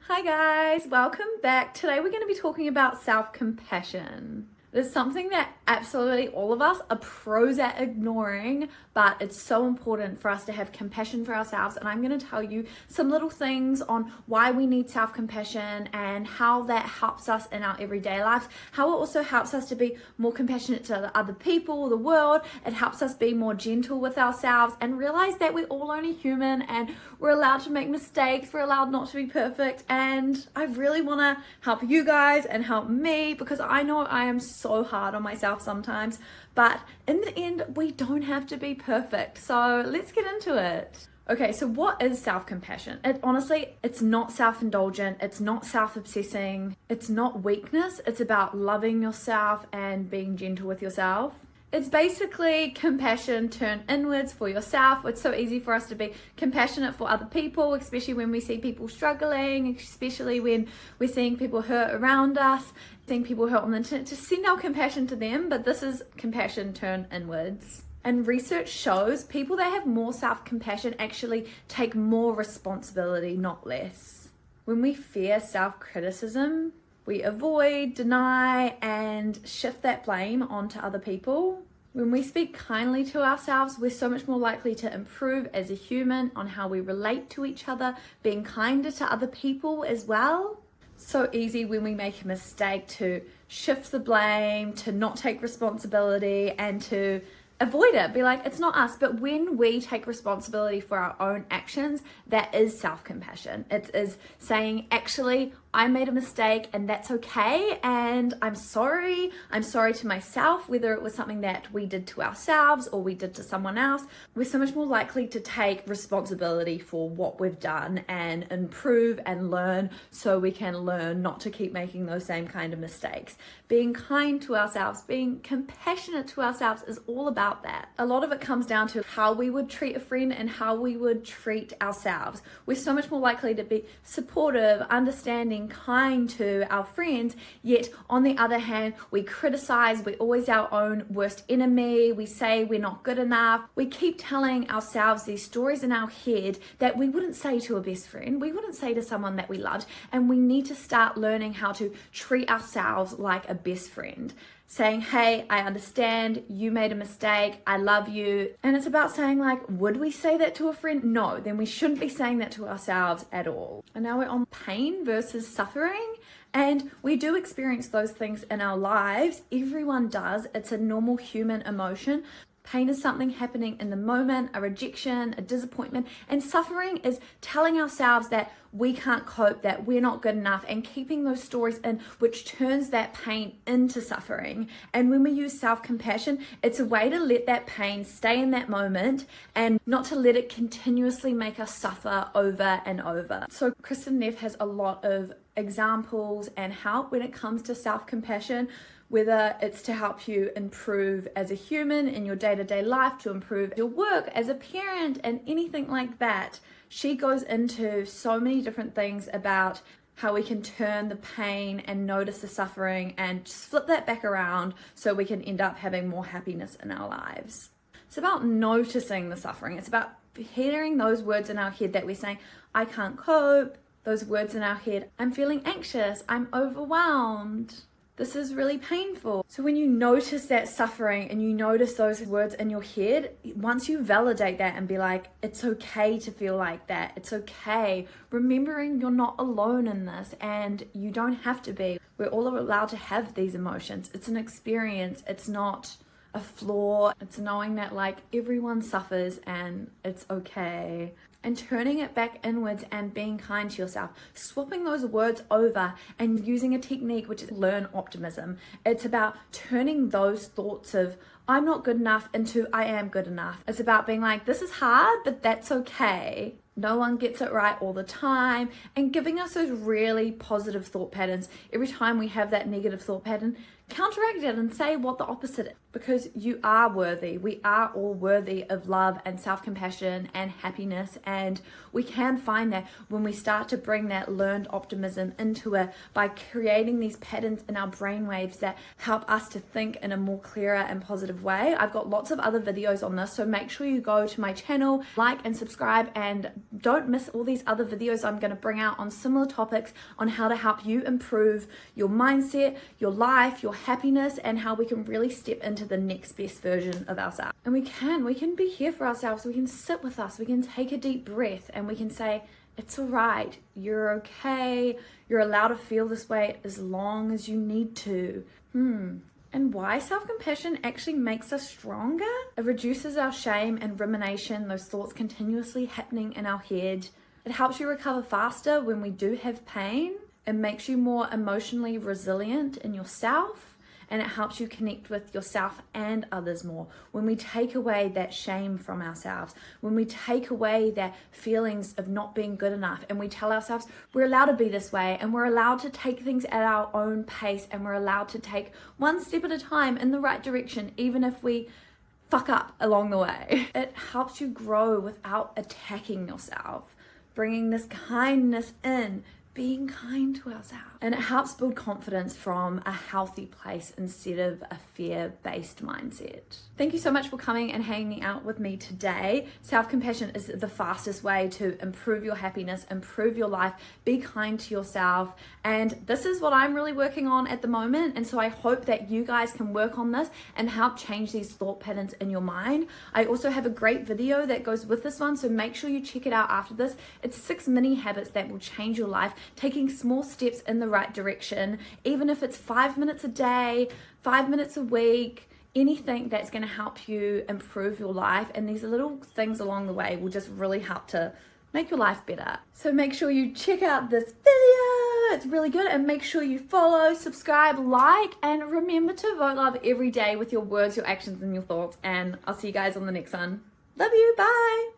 Hi guys, welcome back. Today we're going to be talking about self-compassion. It's something that absolutely all of us are pros at ignoring, but it's so important for us to have compassion for ourselves. And I'm going to tell you some little things on why we need self-compassion and how that helps us in our everyday lives, how it also helps us to be more compassionate to other people, the world. It helps us be more gentle with ourselves and realize that we're all only human and we're allowed to make mistakes. We're allowed not to be perfect. And I really want to help you guys and help me because I know I am so hard on myself sometimes, but in the end we don't have to be perfect. So let's get into it. Okay, so what is self-compassion? It's not self-indulgent, it's not self-obsessing, it's not weakness, it's about loving yourself and being gentle with yourself. It's basically compassion turned inwards for yourself. It's so easy for us to be compassionate for other people, especially when we see people struggling, especially when we're seeing people hurt around us, seeing people hurt on the internet, to send our compassion to them. But this is compassion turned inwards. And research shows people that have more self-compassion actually take more responsibility, not less. When we fear self-criticism, we avoid, deny, and shift that blame onto other people. When we speak kindly to ourselves, we're so much more likely to improve as a human on how we relate to each other, being kinder to other people as well. So easy when we make a mistake to shift the blame, to not take responsibility, and to avoid it, be like, it's not us. But when we take responsibility for our own actions, that is self-compassion. It is saying, actually, I made a mistake and that's okay, and I'm sorry to myself, whether it was something that we did to ourselves or we did to someone else. We're so much more likely to take responsibility for what we've done and improve and learn, so we can learn not to keep making those same kind of mistakes. Being kind to ourselves, being compassionate to ourselves is all about that. A lot of it comes down to how we would treat a friend and how we would treat ourselves. We're so much more likely to be supportive, understanding, kind to our friends, yet on the other hand, we criticize. We're always our own worst enemy. We say we're not good enough. We keep telling ourselves these stories in our head that we wouldn't say to a best friend, we wouldn't say to someone that we loved. And we need to start learning how to treat ourselves like a best friend, saying, hey, I understand, you made a mistake, I love you. And it's about saying, like, would we say that to a friend? No, then we shouldn't be saying that to ourselves at all. And now we're on pain versus suffering. And we do experience those things in our lives. Everyone does. It's a normal human emotion. Pain is something happening in the moment, a rejection, a disappointment, and suffering is telling ourselves that we can't cope, that we're not good enough, and keeping those stories in, which turns that pain into suffering. And when we use self-compassion, it's a way to let that pain stay in that moment and not to let it continuously make us suffer over and over. So Kristen Neff has a lot of examples and help when it comes to self-compassion, whether it's to help you improve as a human in your day-to-day life, to improve your work as a parent and anything like that. She goes into so many different things about how we can turn the pain and notice the suffering and just flip that back around so we can end up having more happiness in our lives. It's about noticing the suffering. It's about hearing those words in our head that we're saying, I can't cope. Those words in our head, I'm feeling anxious, I'm overwhelmed. This is really painful. So when you notice that suffering and you notice those words in your head, once you validate that and be like, it's okay to feel like that. It's okay. Remembering you're not alone in this and you don't have to be. We're all allowed to have these emotions. It's an experience. It's not a flaw. It's knowing that like everyone suffers and it's okay. And turning it back inwards and being kind to yourself, swapping those words over and using a technique which is learn optimism. It's about turning those thoughts of I'm not good enough into I am good enough. It's about being like, this is hard, but that's okay. No one gets it right all the time, and giving us those really positive thought patterns. Every time we have that negative thought pattern, counteract it and say what the opposite is, because you are worthy. We are all worthy of love and self-compassion and happiness, and we can find that when we start to bring that learned optimism into it by creating these patterns in our brainwaves that help us to think in a more clearer and positive way. I've got lots of other videos on this, so make sure you go to my channel, like and subscribe, and don't miss all these other videos I'm going to bring out on similar topics on how to help you improve your mindset, your life, your happiness, and how we can really step into the next best version of ourselves. And we can be here for ourselves. We can sit with us. We can take a deep breath and we can say, it's all right. You're okay. You're allowed to feel this way as long as you need to. And why self-compassion actually makes us stronger? It reduces our shame and rumination, those thoughts continuously happening in our head. It helps you recover faster when we do have pain. It makes you more emotionally resilient in yourself. And it helps you connect with yourself and others more. When we take away that shame from ourselves, when we take away that feelings of not being good enough, and we tell ourselves we're allowed to be this way, and we're allowed to take things at our own pace, and we're allowed to take one step at a time in the right direction, even if we fuck up along the way. It helps you grow without attacking yourself, bringing this kindness in, being kind to ourselves. And it helps build confidence from a healthy place instead of a fear-based mindset. Thank you so much for coming and hanging out with me today. Self-compassion is the fastest way to improve your happiness, improve your life, be kind to yourself. And this is what I'm really working on at the moment. And so I hope that you guys can work on this and help change these thought patterns in your mind. I also have a great video that goes with this one, so make sure you check it out after this. It's 6 mini habits that will change your life, taking small steps in the right direction, even if it's 5 minutes a day, 5 minutes a week, anything that's going to help you improve your life. And these little things along the way will just really help to make your life better. So make sure you check out this video. It's really good. And make sure you follow, subscribe, like, and remember to vote love every day with your words, your actions, and your thoughts. And I'll see you guys on the next one. Love you. Bye.